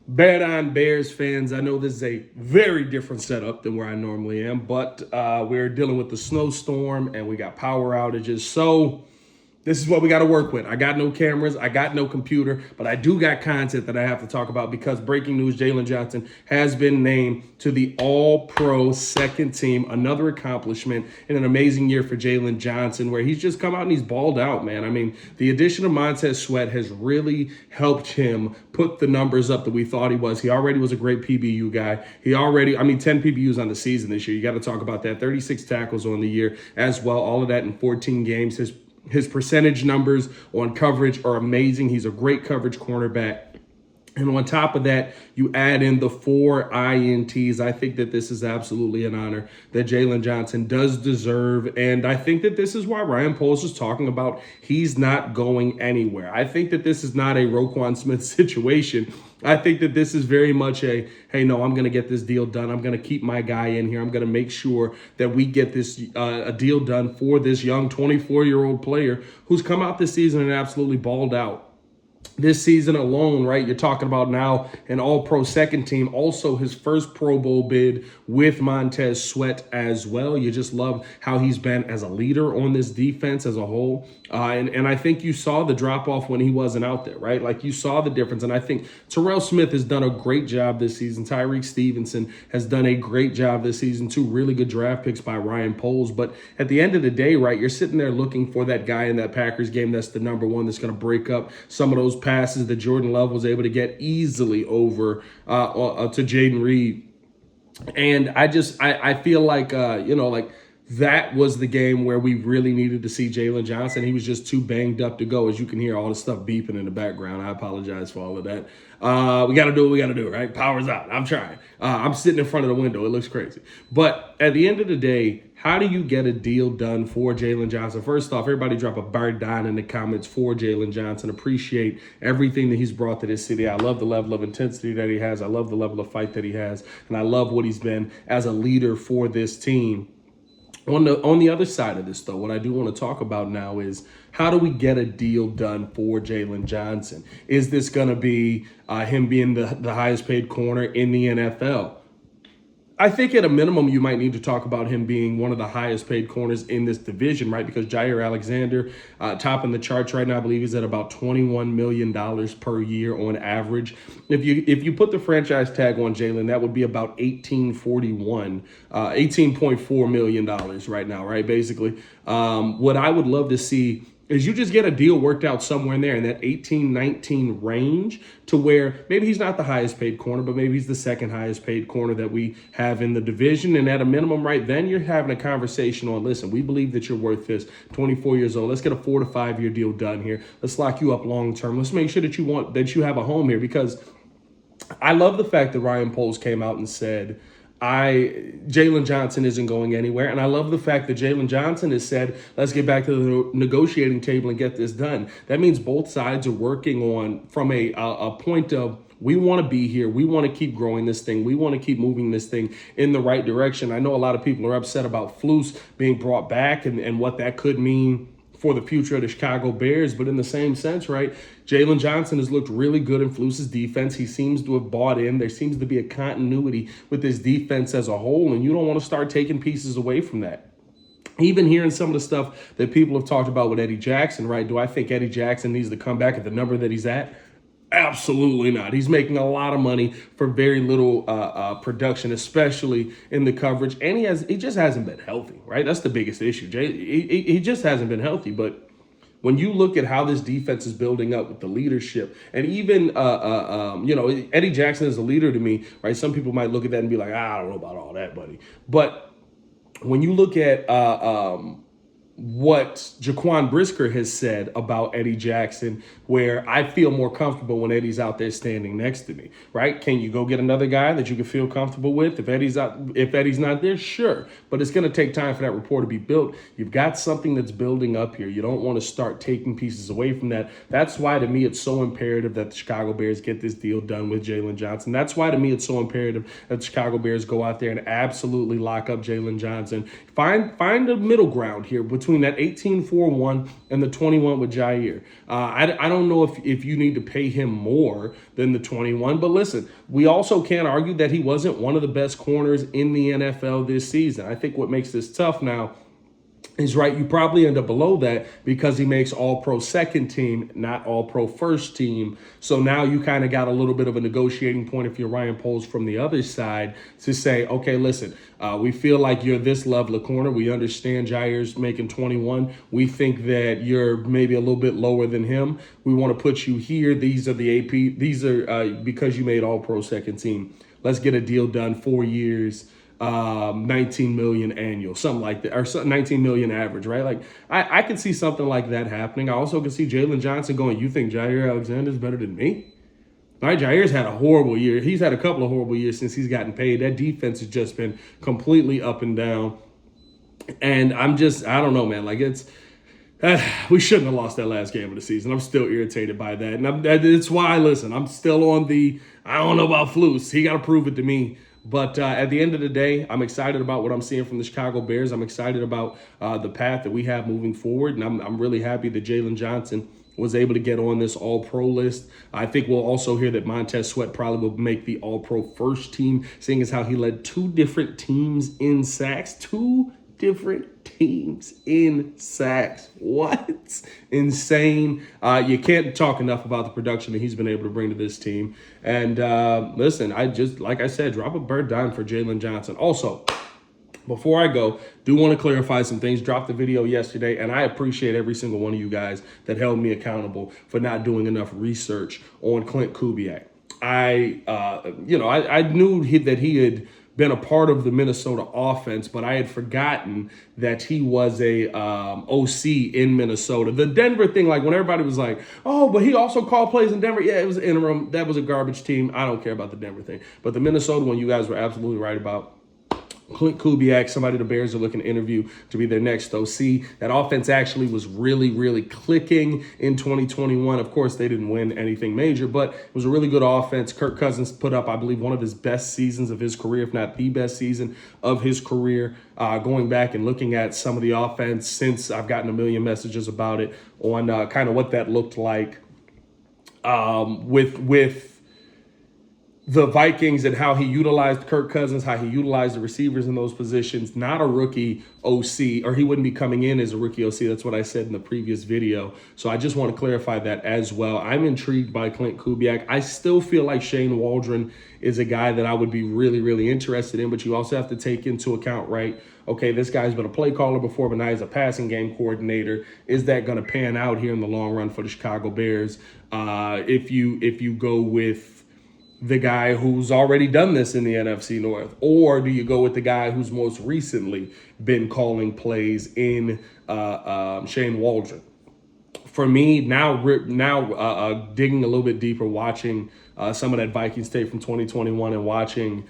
Bad on Bears fans. I know this is a very different setup than where I normally am, but we're dealing with the snowstorm and we got power outages. So this is what we got to work with. I got no cameras, I got no computer, but I do got content that I have to talk about because breaking news, Jaylen Johnson has been named to the All-Pro second team. Another accomplishment and an amazing year for Jaylen Johnson where he's just come out and he's balled out, man. I mean, the addition of Montez Sweat has really helped him put the numbers up that we thought he was. He already was a great PBU guy. 10 PBUs on the season this year. You got to talk about that. 36 tackles on the year as well. All of that in 14 games. His percentage numbers on coverage are amazing. He's a great coverage cornerback. And on top of that, you add in the 4 INTs. I think that this is absolutely an honor that Jaylen Johnson does deserve. And I think that this is why Ryan Poles is talking about he's not going anywhere. I think that this is not a Roquan Smith situation. I think that this is very much a, hey, no, I'm going to get this deal done. I'm going to keep my guy in here. I'm going to make sure that we get this a deal done for this young 24-year-old player who's come out this season and absolutely balled out. This season alone, right, you're talking about now an all-pro second team, also his first Pro Bowl bid with Montez Sweat as well. You just love how he's been as a leader on this defense as a whole. And I think you saw the drop-off when he wasn't out there, right? Like you saw the difference. And I think Terrell Smith has done a great job this season. Tyreek Stevenson has done a great job this season. 2 really good draft picks by Ryan Poles. But at the end of the day, right, you're sitting there looking for that guy in that Packers game that's the number one that's going to break up some of those passes that Jordan Love was able to get easily over to Jaden Reed. And I feel like, that was the game where we really needed to see Jaylen Johnson. He was just too banged up to go. As you can hear all the stuff beeping in the background. I apologize for all of that. We got to do what we got to do, right? Power's out. I'm trying. I'm sitting in front of the window. It looks crazy. But at the end of the day, how do you get a deal done for Jaylen Johnson? First off, everybody drop a bar down in the comments for Jaylen Johnson. Appreciate everything that he's brought to this city. I love the level of intensity that he has. I love the level of fight that he has. And I love what he's been as a leader for this team. On the other side of this, though, what I do want to talk about now is how do we get a deal done for Jaylen Johnson? Is this going to be him being the highest paid corner in the NFL? I think at a minimum, you might need to talk about him being one of the highest paid corners in this division, right? Because Jair Alexander, topping the charts right now, I believe he's at about $21 million per year on average. If you put the franchise tag on Jaylon, that would be about $18.4 million right now, right? Basically, what I would love to see is you just get a deal worked out somewhere in there in that 18-19 range to where maybe he's not the highest paid corner, but maybe he's the second highest paid corner that we have in the division. And at a minimum, right, then you're having a conversation on, listen, we believe that you're worth this, 24 years old. Let's get a 4 to 5 year deal done here. Let's lock you up long term. Let's make sure that you have a home here, because I love the fact that Ryan Poles came out and said, Jaylen Johnson isn't going anywhere. And I love the fact that Jaylen Johnson has said, let's get back to the negotiating table and get this done. That means both sides are working on from a point of, we want to be here. We want to keep growing this thing. We want to keep moving this thing in the right direction. I know a lot of people are upset about Flus being brought back and what that could mean for the future of the Chicago Bears. But in the same sense, right, Jaylen Johnson has looked really good in Flus's defense. He seems to have bought in. There seems to be a continuity with his defense as a whole, and you don't want to start taking pieces away from that. Even hearing some of the stuff that people have talked about with Eddie Jackson, right? Do I think Eddie Jackson needs to come back at the number that he's at? Absolutely not. He's making a lot of money for very little production, especially in the coverage. And he just hasn't been healthy, right? That's the biggest issue. He just hasn't been healthy. But when you look at how this defense is building up with the leadership, and even Eddie Jackson is a leader to me, right? Some people might look at that and be like, I don't know about all that, buddy. But when you look at what Jaquan Brisker has said about Eddie Jackson, where I feel more comfortable when Eddie's out there standing next to me, right? Can you go get another guy that you can feel comfortable with? If Eddie's not there, sure. But it's going to take time for that rapport to be built. You've got something that's building up here. You don't want to start taking pieces away from that. That's why, to me, it's so imperative that the Chicago Bears get this deal done with Jaylen Johnson. That's why, to me, it's so imperative that the Chicago Bears go out there and absolutely lock up Jaylen Johnson. Find a middle ground here between that 18-4-1 and the 21 with Jair. I don't know if you need to pay him more than the 21, but listen, we also can't argue that he wasn't one of the best corners in the NFL this season. I think what makes this tough now is right, you probably end up below that because he makes all-pro second team, not all-pro first team. So now you kind of got a little bit of a negotiating point if you're Ryan Poles from the other side to say, okay, listen, we feel like you're this level of corner. We understand Jair's making 21. We think that you're maybe a little bit lower than him. We want to put you here. These are the AP. These are because you made all-pro second team. Let's get a deal done, 4 years. 19 million annual, something like that, or 19 million average, right? Like I could see something like that happening. I also can see Jaylen Johnson going, you think Jair Alexander's better than me? Right, Jair's had a horrible year. He's had a couple of horrible years since he's gotten paid. That defense has just been completely up and down. And I don't know, man. Like we shouldn't have lost that last game of the season. I'm still irritated by that. And it's why, listen, I'm still on I don't know about Flus. He got to prove it to me. But at the end of the day, I'm excited about what I'm seeing from the Chicago Bears. I'm excited about the path that we have moving forward. And I'm really happy that Jaylen Johnson was able to get on this all-pro list. I think we'll also hear that Montez Sweat probably will make the all-pro first team, seeing as how he led 2 different teams in sacks. 2 different teams in sacks. What? Insane. You can't talk enough about the production that he's been able to bring to this team. And listen, like I said, drop a bird dime for Jaylen Johnson. Also, before I go, do want to clarify some things. Dropped the video yesterday, and I appreciate every single one of you guys that held me accountable for not doing enough research on Klint Kubiak. I knew that he had been a part of the Minnesota offense, but I had forgotten that he was a OC in Minnesota. The Denver thing, like when everybody was like, oh, but he also called plays in Denver. Yeah, it was interim. That was a garbage team. I don't care about the Denver thing. But the Minnesota one, you guys were absolutely right about. Klint Kubiak, somebody the Bears are looking to interview to be their next OC. That offense actually was really, really clicking in 2021. Of course, they didn't win anything major, but it was a really good offense. Kirk Cousins put up, I believe, one of his best seasons of his career, if not the best season of his career. Going back and looking at some of the offense since I've gotten a million messages about it on kind of what that looked like with the Vikings and how he utilized Kirk Cousins, how he utilized the receivers in those positions. Not a rookie OC, or he wouldn't be coming in as a rookie OC. That's what I said in the previous video. So I just want to clarify that as well. I'm intrigued by Klint Kubiak. I still feel like Shane Waldron is a guy that I would be really, really interested in, but you also have to take into account, right, okay, this guy's been a play caller before, but now he's a passing game coordinator. Is that going to pan out here in the long run for the Chicago Bears? If you go with the guy who's already done this in the NFC North? Or do you go with the guy who's most recently been calling plays in Shane Waldron? For me, now digging a little bit deeper, watching some of that Vikings tape from 2021 and watching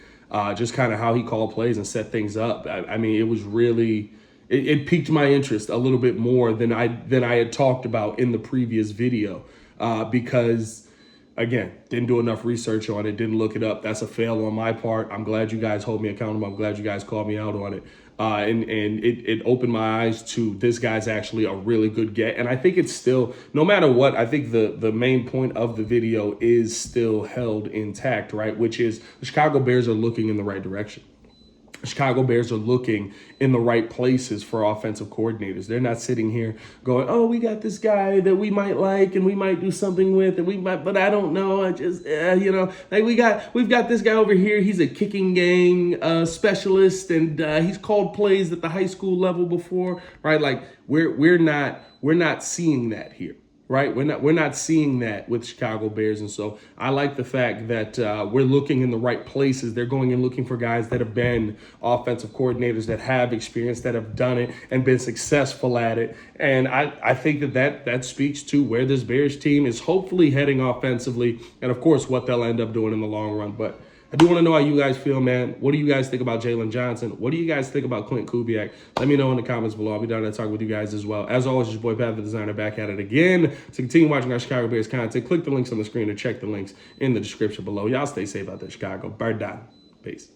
just kind of how he called plays and set things up. I mean, it was really, it piqued my interest a little bit more than I had talked about in the previous video because, again, didn't do enough research on it, didn't look it up. That's a fail on my part. I'm glad you guys hold me accountable. I'm glad you guys called me out on it. And it opened my eyes to this guy's actually a really good get. And I think it's still, no matter what, I think the main point of the video is still held intact, right? Which is the Chicago Bears are looking in the right direction. Chicago Bears are looking in the right places for offensive coordinators. They're not sitting here going, oh, we got this guy that we might like and we might do something with, and we might, but I don't know. I just, like we've got this guy over here. He's a kicking game specialist, and he's called plays at the high school level before, right? Like we're not seeing that here. Right, we're not seeing that with Chicago Bears, and so I like the fact that we're looking in the right places. They're going and looking for guys that have been offensive coordinators, that have experience, that have done it and been successful at it. And I think that speaks to where this Bears team is hopefully heading offensively, and of course what they'll end up doing in the long run. But I do want to know how you guys feel, man. What do you guys think about Jaylen Johnson? What do you guys think about Klint Kubiak? Let me know in the comments below. I'll be down there talking with you guys as well. As always, it's your boy Pat the Designer back at it again. To continue watching our Chicago Bears content, click the links on the screen or check the links in the description below. Y'all stay safe out there, Chicago. Bird down. Peace.